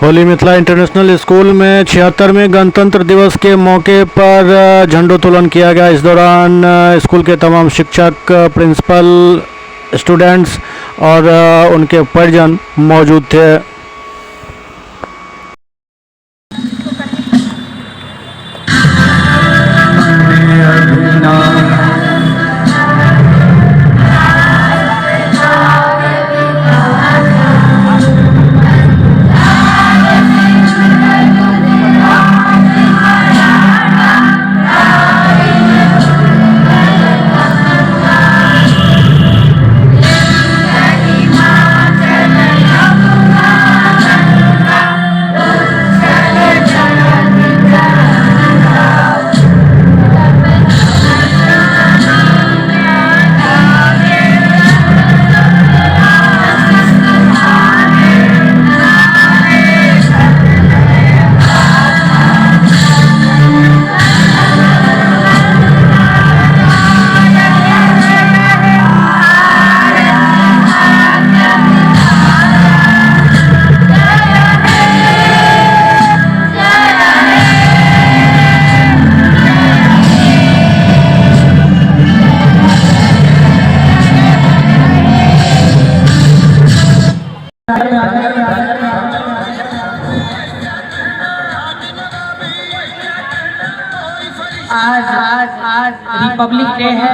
Holi Mithila international school में 76वें गणतंत्र दिवस के मौके पर झंडोत्तोलन किया गया। इस दौरान स्कूल के तमाम शिक्षक, प्रिंसिपल, स्टूडेंट्स और उनके परिजन मौजूद थे। आज रिपब्लिक डे है।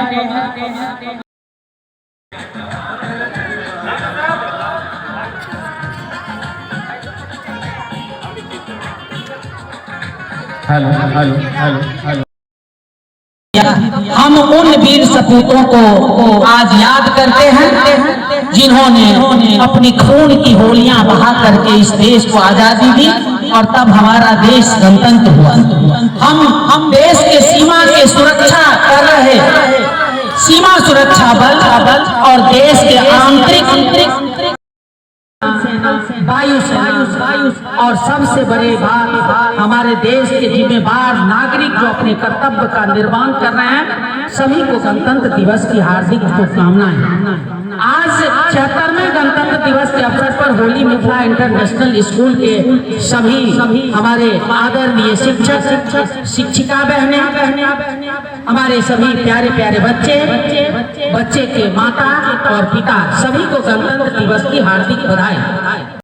Hello hello hello hello. हम उन वीर सपूतों को आज याद करते हैं जिन्होंने अपनी खून की होलियां बहा करके इस देश को आजादी दी और तब हमारा देश गणतंत्र हुआ। हम देश के सीमा की सुरक्षा कर रहे सीमा सुरक्षा बल और देश के आंतरिक वायु और सबसे बड़े भाग हमारे देश के जिम्मेदार नागरिक जो अपने कर्तव्य का निर्वहन कर रहे हैं, सभी को गणतंत्र दिवस की हार्दिक शुभकामनाएं। आज 76वें गणतंत्र दिवस के अवसर पर होली मिथिला इंटरनेशनल स्कूल के सभी हमारे आदरणीय शिक्षक, शिक्षिका बहने, हमारे सभी प्यारे प्यारे बच्चे के माता और पिता, सभी को गणतंत्र दिवस की हार्दिक बधाई।